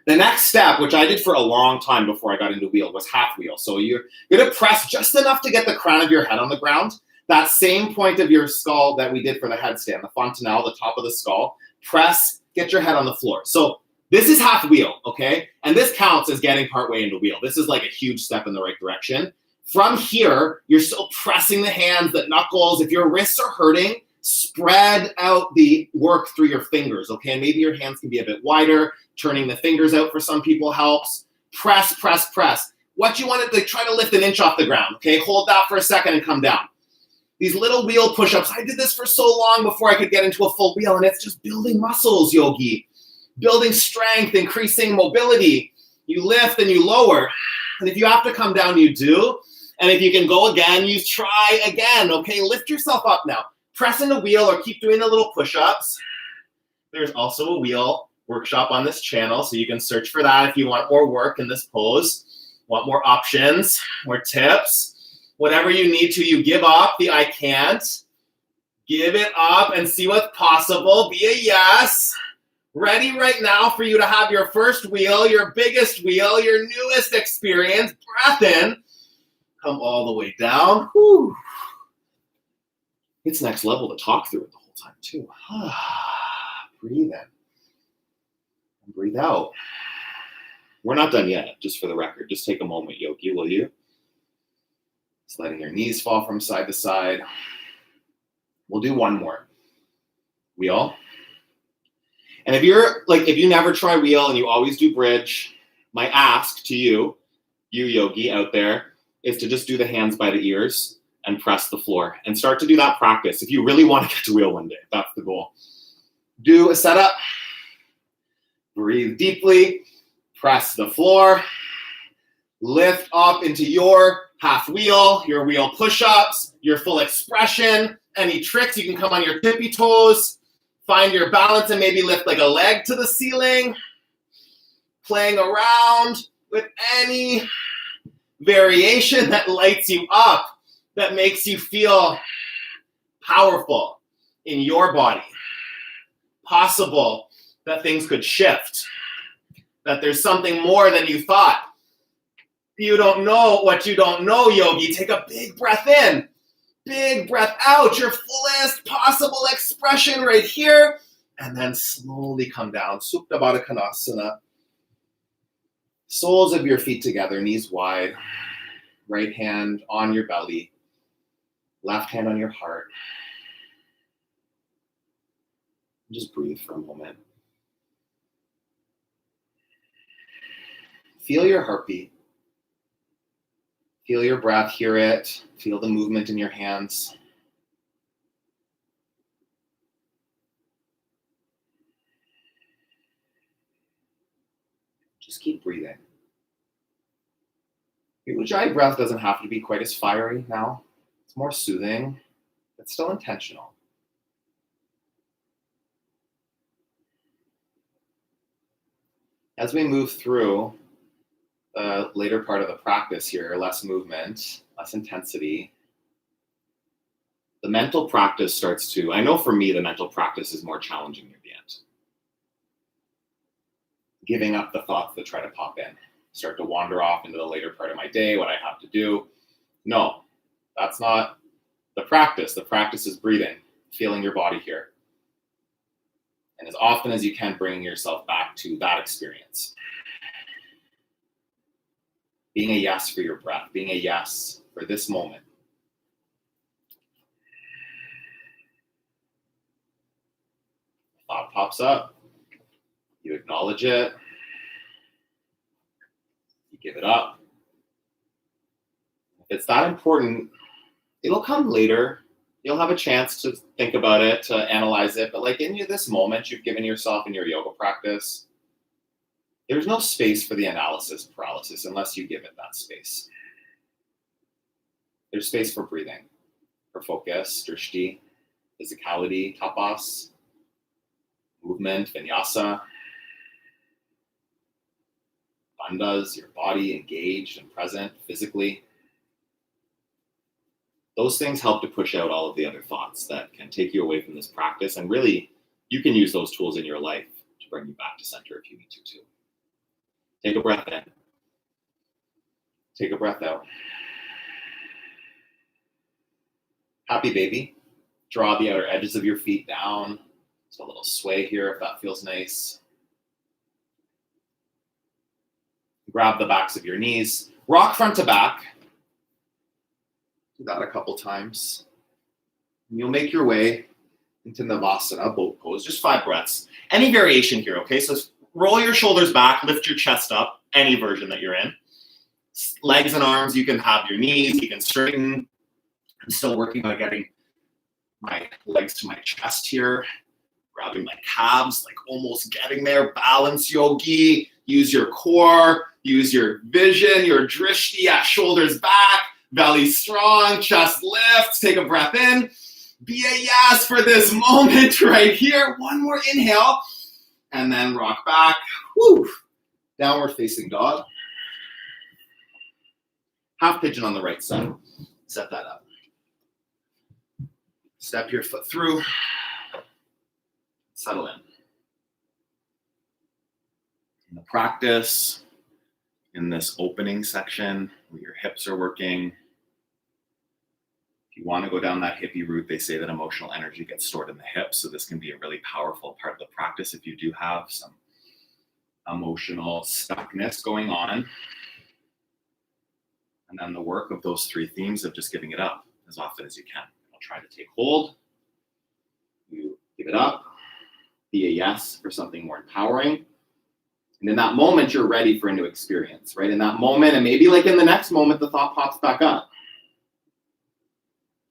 The next step, which I did for a long time before I got into wheel, was half wheel. So you're going to press just enough to get the crown of your head on the ground. That same point of your skull that we did for the headstand, the fontanelle, the top of the skull. Press, get your head on the floor. So this is half wheel, okay? And this counts as getting partway into wheel. This is like a huge step in the right direction. From here, you're still pressing the hands, the knuckles. If your wrists are hurting, spread out the work through your fingers, okay? Maybe your hands can be a bit wider. Turning the fingers out for some people helps. Press, press, press. What you want to try to lift an inch off the ground, okay? Hold that for a second and come down. These little wheel push-ups, I did this for so long before I could get into a full wheel, and it's just building muscles, yogi. Building strength, increasing mobility. You lift and you lower. And if you have to come down, you do. And if you can go again, you try again, okay? Lift yourself up now. Press into wheel or keep doing the little push-ups. There's also a wheel workshop on this channel, so you can search for that if you want more work in this pose, want more options, more tips, whatever you need to. You give up the I can't, give it up and see what's possible. Be a yes. Ready right now for you to have your first wheel, your biggest wheel, your newest experience. Breath in, come all the way down. Whew. It's next level to talk through it the whole time too. Breathe in. Breathe out. We're not done yet, just for the record. Just take a moment, yogi, will you? Just letting your knees fall from side to side. We'll do one more. Wheel. And if you never try wheel and you always do bridge, my ask to you yogi out there, is to just do the hands by the ears and press the floor and start to do that practice if you really want to get to wheel one day. That's the goal. Do a setup. Breathe deeply. Press the floor. Lift up into your half wheel, your wheel push-ups, your full expression. Any tricks, you can come on your tippy toes. Find your balance and maybe lift like a leg to the ceiling. Playing around with any variation that lights you up, that makes you feel powerful in your body. Possible that things could shift, that there's something more than you thought. You don't know what you don't know, yogi. Take a big breath in, big breath out, your fullest possible expression right here, and then slowly come down. Supta Baddha Konasana. Soles of your feet together, knees wide, right hand on your belly, left hand on your heart. Just breathe for a moment. Feel your heartbeat. Feel your breath, hear it. Feel the movement in your hands. Just keep breathing. Your Ujjayi breath doesn't have to be quite as fiery now. It's more soothing, but still intentional. As we move through the later part of the practice here, less movement, less intensity, the mental practice starts to, I know for me, the mental practice is more challenging near the end. Giving up the thoughts that try to pop in, start to wander off into the later part of my day, what I have to do. No, that's not the practice. The practice is breathing, feeling your body here. And as often as you can, bringing yourself back to that experience. Being a yes for your breath, being a yes for this moment. Thought pops up, you acknowledge it, you give it up. If it's that important, it'll come later. You'll have a chance to think about it, to analyze it, but like in this moment you've given yourself in your yoga practice, there's no space for the analysis paralysis unless you give it that space. There's space for breathing, for focus, drishti, physicality, tapas, movement, vinyasa, bandhas, your body engaged and present physically. Those things help to push out all of the other thoughts that can take you away from this practice. And really, you can use those tools in your life to bring you back to center if you need to too. Take a breath in. Take a breath out. Happy baby. Draw the outer edges of your feet down. Just a little sway here if that feels nice. Grab the backs of your knees. Rock front to back. Do that a couple times. And you'll make your way into the Vasana, boat pose. Just 5 breaths. Any variation here, okay? So roll your shoulders back, lift your chest up, any version that you're in. Legs and arms, you can have your knees, you can straighten. I'm still working on getting my legs to my chest here. Grabbing my calves, like almost getting there. Balance, yogi. Use your core, use your vision, your drishti. Yeah, shoulders back, belly strong, chest lifts. Take a breath in. Be a yes for this moment right here. One more inhale. And then rock back. Woo. Downward facing dog. Half pigeon on the right side. Set that up. Step your foot through. Settle in. In the practice, in this opening section where your hips are working, if you want to go down that hippie route, they say that emotional energy gets stored in the hips. So this can be a really powerful part of the practice if you do have some emotional stuckness going on. And then the work of those 3 themes of just giving it up as often as you can. I'll try to take hold. You give it up. Be a yes for something more empowering. And in that moment, you're ready for a new experience, right? In that moment, and maybe like in the next moment, the thought pops back up.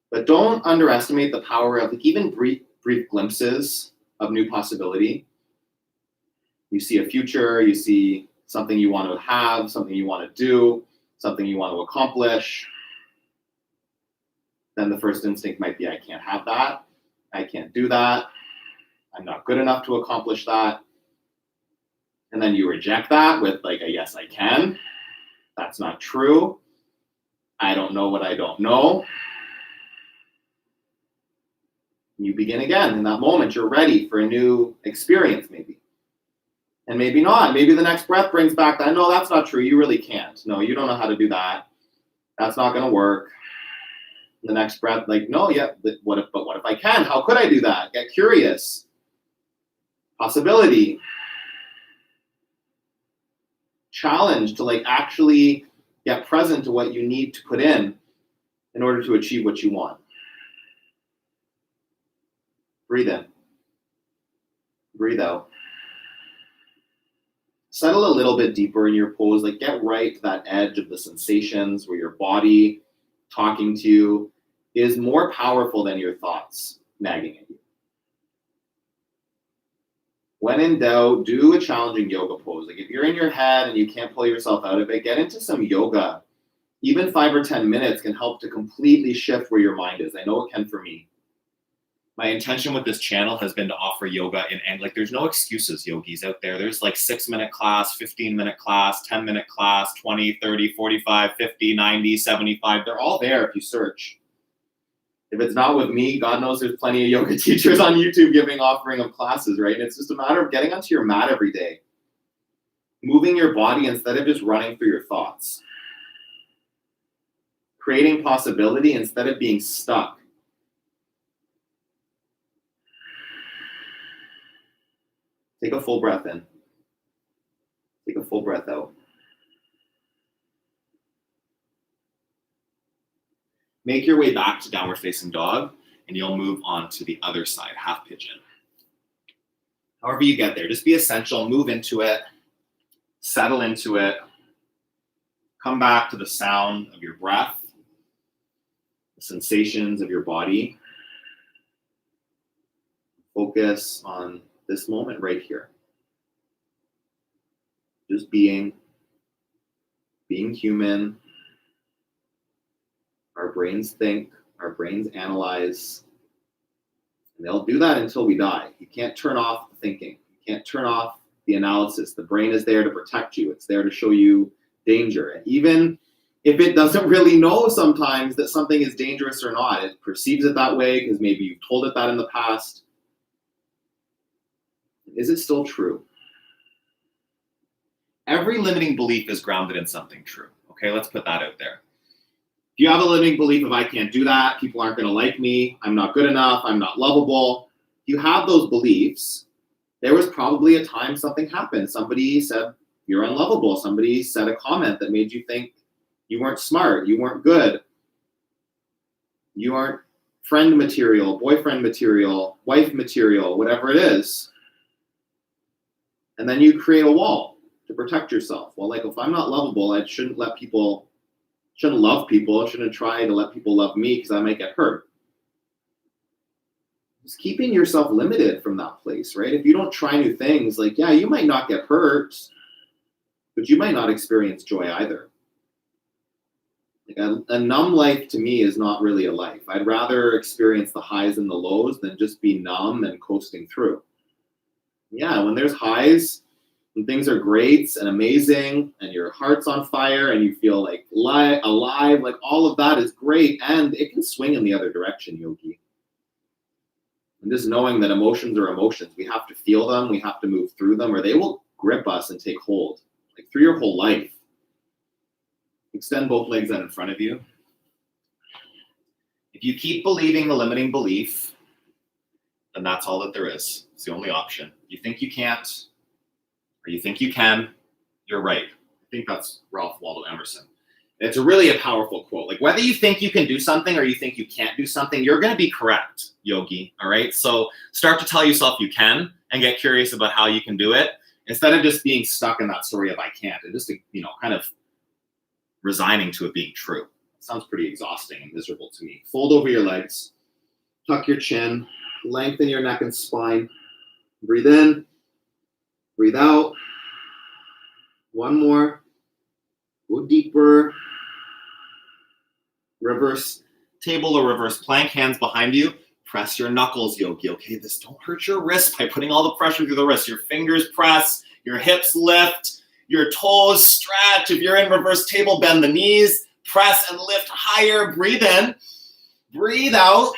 But don't underestimate the power of like even brief glimpses of new possibility. You see a future, you see something you want to have, something you want to do, something you want to accomplish. Then the first instinct might be, I can't have that. I can't do that. I'm not good enough to accomplish that. And then you reject that with like a yes, I can. That's not true. I don't know what I don't know. You begin again. In that moment, you're ready for a new experience, maybe. And maybe not. Maybe the next breath brings back that, no, that's not true. You really can't. No, you don't know how to do that. That's not going to work. The next breath, like, no, yeah, but what if I can? How could I do that? Get curious. Possibility. Challenge to like actually get present to what you need to put in order to achieve what you want. Breathe in. Breathe out. Settle a little bit deeper in your pose, like get right to that edge of the sensations where your body talking to you is more powerful than your thoughts nagging at you. When in doubt, do a challenging yoga pose. Like if you're in your head and you can't pull yourself out of it, get into some yoga. Even 5 or 10 minutes can help to completely shift where your mind is. I know it can for me. My intention with this channel has been to offer yoga and like there's no excuses, yogis out there. There's like 6-minute class, 15-minute class, 10-minute class, 20, 30, 45, 50, 90, 75. They're all there if you search. If it's not with me, God knows there's plenty of yoga teachers on YouTube giving offering of classes, right? And it's just a matter of getting onto your mat every day. Moving your body instead of just running through your thoughts. Creating possibility instead of being stuck. Take a full breath in. Take a full breath out. Make your way back to downward facing dog, and you'll move on to the other side, half pigeon. However you get there, just be essential, move into it, settle into it, come back to the sound of your breath, the sensations of your body. Focus on this moment right here. Just being human. Our brains think, our brains analyze, and they'll do that until we die. You can't turn off the thinking. You can't turn off the analysis. The brain is there to protect you. It's there to show you danger. And even if it doesn't really know sometimes that something is dangerous or not, it perceives it that way because maybe you've told it that in the past. Is it still true? Every limiting belief is grounded in something true. Okay, let's put that out there. If you have a limiting belief of I can't do that, people aren't going to like me, I'm not good enough, I'm not lovable. If you have those beliefs, there was probably a time something happened. Somebody said you're unlovable. Somebody said a comment that made you think you weren't smart, you weren't good, you aren't friend material, boyfriend material, wife material, whatever it is. And then you create a wall to protect yourself. Well, like if I'm not lovable, I shouldn't love people, shouldn't try to let people love me because I might get hurt. Just keeping yourself limited from that place, right? If you don't try new things, like, yeah, you might not get hurt, but you might not experience joy either. Like a numb life to me is not really a life. I'd rather experience the highs and the lows than just be numb and coasting through. Yeah, when there's highs, when things are great and amazing and your heart's on fire and you feel like alive, like all of that is great, and it can swing in the other direction, yogi. And just knowing that emotions are emotions, we have to feel them, we have to move through them, or they will grip us and take hold, like through your whole life. Extend both legs out in front of you. If you keep believing the limiting belief, then that's all that there is. It's the only option. You think you can't, or you think you can, you're right. I think that's Ralph Waldo Emerson. It's really a powerful quote. Like whether you think you can do something or you think you can't do something, you're going to be correct, yogi. All right. So start to tell yourself you can and get curious about how you can do it instead of just being stuck in that story of I can't and just, kind of resigning to it being true. It sounds pretty exhausting and miserable to me. Fold over your legs, tuck your chin, lengthen your neck and spine. Breathe in, breathe out. One more. Go deeper. Reverse table or reverse plank, hands behind you. Press your knuckles, yogi. Okay, this don't hurt your wrist by putting all the pressure through the wrist. Your fingers press, your hips lift, your toes stretch. If you're in reverse table, bend the knees, press and lift higher. Breathe in, breathe out.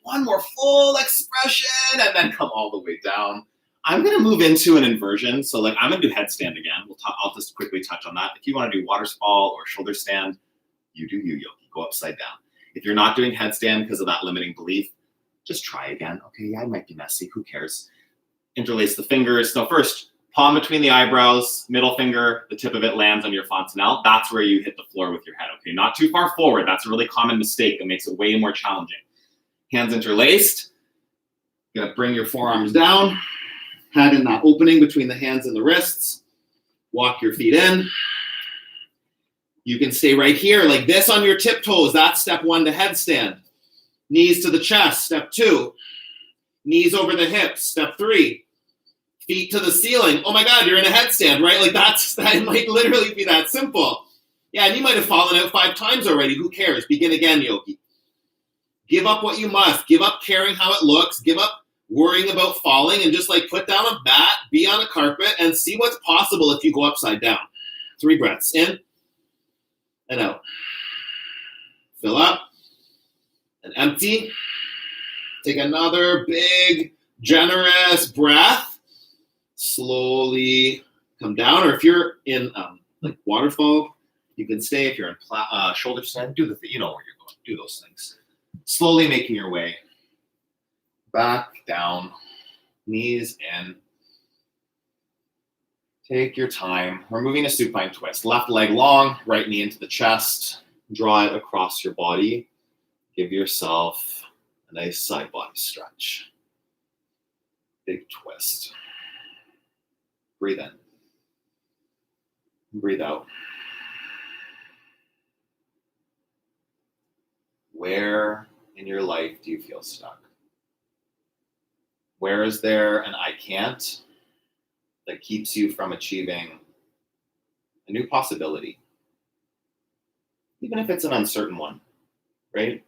One more full expression, and then come all the way down. I'm going to move into an inversion. So I'm going to do headstand again. I'll just quickly touch on that. If you want to do water sprawl or shoulder stand, you do you, yogi. Go upside down. If you're not doing headstand because of that limiting belief, just try again. Okay, yeah, it might be messy. Who cares? Interlace the fingers. No, first, palm between the eyebrows, middle finger, the tip of it lands on your fontanelle. That's where you hit the floor with your head. Okay, not too far forward. That's a really common mistake that makes it way more challenging. Hands interlaced. You're going to bring your forearms down. Head in that opening between the hands and the wrists. Walk your feet in. You can stay right here like this on your tiptoes. That's step 1 to headstand. Knees to the chest, step 2. Knees over the hips, step 3. Feet to the ceiling. Oh my God, you're in a headstand, right? That might literally be that simple. Yeah, and you might have fallen out 5 times already. Who cares? Begin again, yogi. Give up what you must. Give up caring how it looks. Give up worrying about falling and just put down a mat, be on a carpet, and see what's possible if you go upside down. 3 breaths in and out. Fill up and empty. Take another big, generous breath. Slowly come down. Or if you're in waterfall, you can stay. If you're in shoulder stand, do the thing. You know where you're going. Do those things. Slowly making your way back down, knees in. Take your time. We're moving to supine twist. Left leg long, right knee into the chest. Draw it across your body. Give yourself a nice side body stretch. Big twist. Breathe in. Breathe out. Where in your life do you feel stuck? Where is there an I can't that keeps you from achieving a new possibility? Even if it's an uncertain one, right?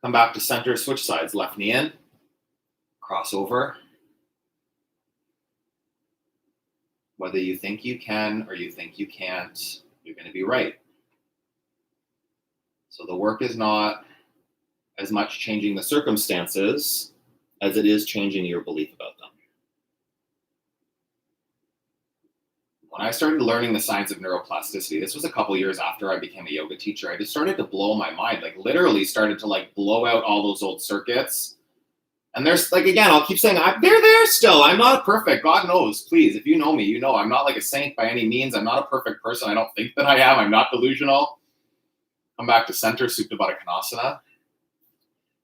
Come back to center, switch sides, left knee in, cross over. Whether you think you can or you think you can't, you're going to be right. So the work is not as much changing the circumstances as it is changing your belief about them. When I started learning the science of neuroplasticity, this was a couple years after I became a yoga teacher, I just started to blow my mind, literally started to blow out all those old circuits. And there's again, I'll keep saying, they're there still. I'm not perfect. God knows, please. If you know me, you know I'm not a saint by any means. I'm not a perfect person. I don't think that I am. I'm not delusional. Come back to center, Supta Baddha Konasana.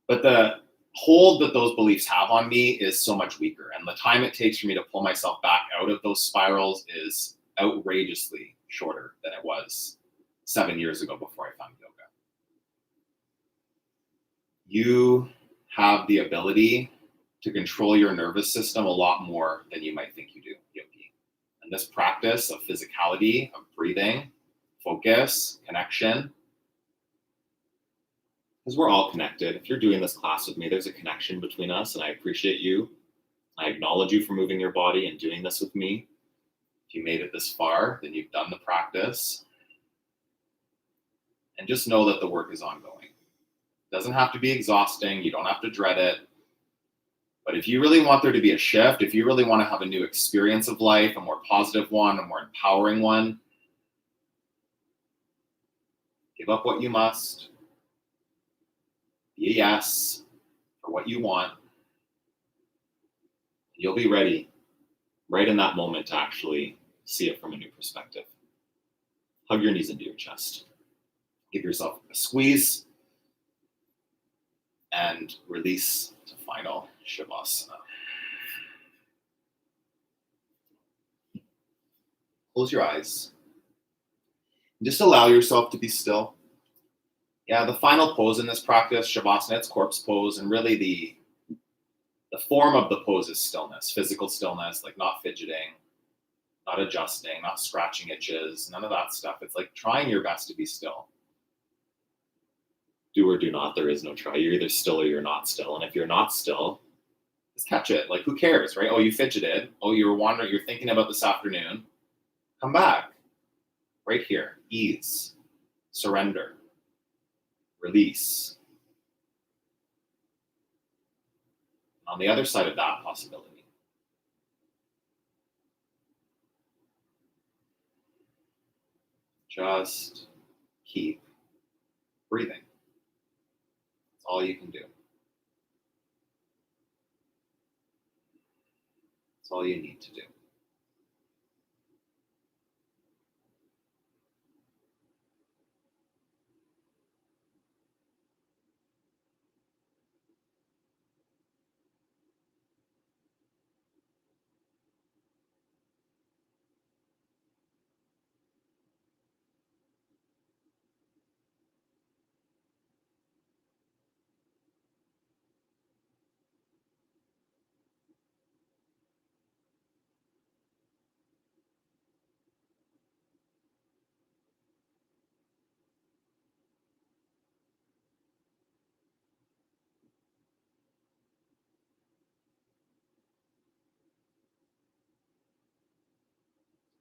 But the hold that those beliefs have on me is so much weaker. And the time it takes for me to pull myself back out of those spirals is outrageously shorter than it was 7 years ago before I found yoga. You have the ability to control your nervous system a lot more than you might think you do, yogi. And this practice of physicality, of breathing, focus, connection, because we're all connected. If you're doing this class with me, there's a connection between us, and I appreciate you. I acknowledge you for moving your body and doing this with me. If you made it this far, then you've done the practice. And just know that the work is ongoing. It doesn't have to be exhausting. You don't have to dread it. But if you really want there to be a shift, if you really want to have a new experience of life, a more positive one, a more empowering one, give up what you must. Be a yes for what you want. You'll be ready right in that moment to actually see it from a new perspective. Hug your knees into your chest. Give yourself a squeeze and release to final Shavasana. Close your eyes. Just allow yourself to be still. Yeah, the final pose in this practice, Shavasana, it's corpse pose, and really the form of the pose is stillness, physical stillness, like not fidgeting, not adjusting, not scratching itches, none of that stuff. It's like trying your best to be still. Do or do not, there is no try. You're either still or you're not still. And if you're not still, just catch it. Like, who cares, right? Oh, you fidgeted. Oh, you were wandering. You're thinking about this afternoon. Come back. Right here. Ease. Surrender. Release. On the other side of that possibility, just keep breathing. That's all you can do. That's all you need to do.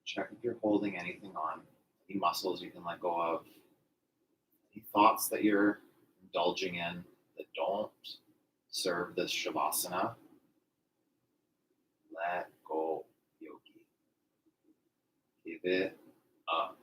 Check if you're holding anything on, any muscles you can let go of, any thoughts that you're indulging in that don't serve this Shavasana. Let go, yogi. Give it up.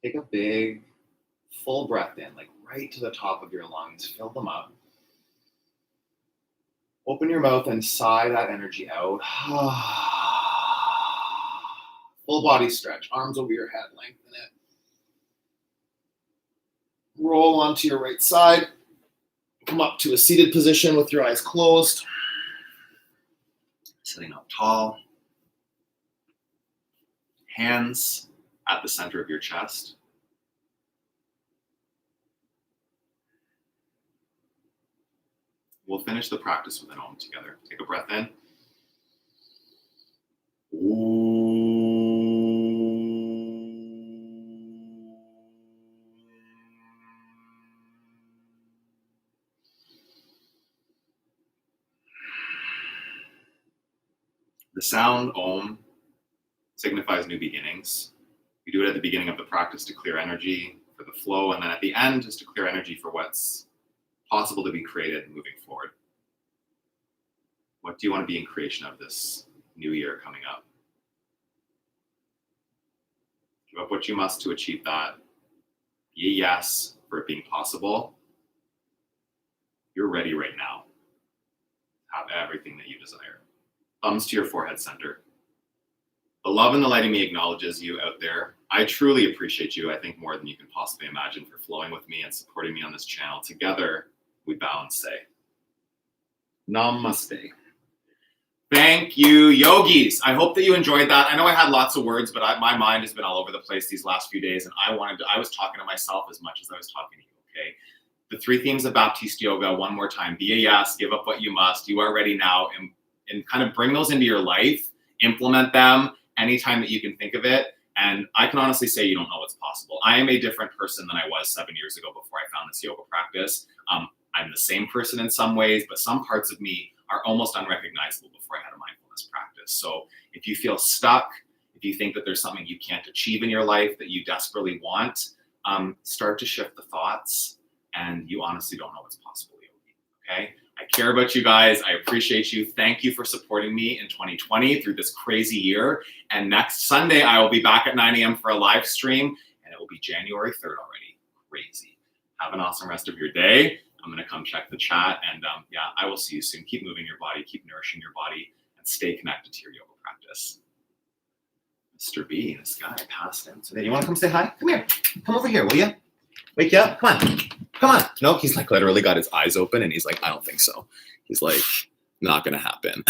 Take a big, full breath in, like right to the top of your lungs. Fill them up. Open your mouth and sigh that energy out. Full body stretch, arms over your head, lengthen it. Roll onto your right side. Come up to a seated position with your eyes closed. Sitting up tall. Hands at the center of your chest. We'll finish the practice with an Om together. Take a breath in. The sound Om signifies new beginnings. We do it at the beginning of the practice to clear energy for the flow, and then at the end just to clear energy for what's possible to be created moving forward. What do you want to be in creation of this new year coming up? Give up what you must to achieve that. Be a yes for it being possible. You're ready right now. Have everything that you desire. Thumbs to your forehead center. The love and the light in me acknowledges you out there. I truly appreciate you, I think more than you can possibly imagine, for flowing with me and supporting me on this channel. Together, we bow and say, Namaste. Thank you, yogis. I hope that you enjoyed that. I know I had lots of words, but my mind has been all over the place these last few days, and I was talking to myself as much as I was talking to you, okay? the 3 themes of Baptiste yoga one more time. Be a yes, give up what you must, you are ready now, and kind of bring those into your life, implement them anytime that you can think of it. And I can honestly say you don't know what's possible. I am a different person than I was 7 years ago before I found this yoga practice. I'm the same person in some ways, but some parts of me are almost unrecognizable before I had a mindfulness practice. So if you feel stuck, if you think that there's something you can't achieve in your life that you desperately want, start to shift the thoughts, and you honestly don't know what's possible, Yogi, okay? I care about you guys. I appreciate you. Thank you for supporting me in 2020 through this crazy year. And next Sunday, I will be back at 9 a.m. for a live stream, and it will be January 3rd already. Crazy. Have an awesome rest of your day. I'm going to come check the chat, and yeah, I will see you soon. Keep moving your body, keep nourishing your body, and stay connected to your yoga practice. Mr. B, this guy passed him. So then you want to come say hi? Come here. Come over here, will you? Wake you up. Come on. Come on. No, he's like literally got his eyes open, and he's like, I don't think so. He's like, not going to happen.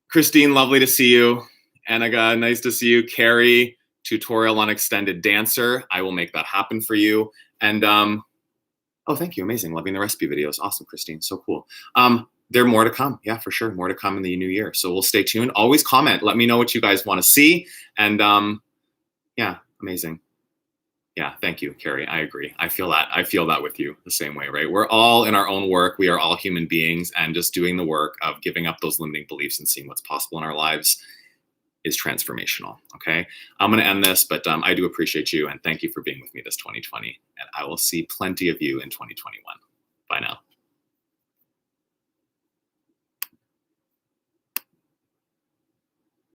Christine, lovely to see you. Anaga, nice to see you. Carrie, tutorial on extended dancer. I will make that happen for you. And, oh, thank you. Amazing. Loving the recipe videos. Awesome, Christine. So cool. There are more to come. Yeah, for sure. More to come in the new year. So we'll stay tuned. Always comment. Let me know what you guys want to see. And yeah, amazing. Yeah, thank you, Carrie. I agree. I feel that. I feel that with you the same way, right? We're all in our own work. We are all human beings, and just doing the work of giving up those limiting beliefs and seeing what's possible in our lives is transformational, okay? I'm gonna end this, but I do appreciate you, and thank you for being with me this 2020, and I will see plenty of you in 2021. Bye now.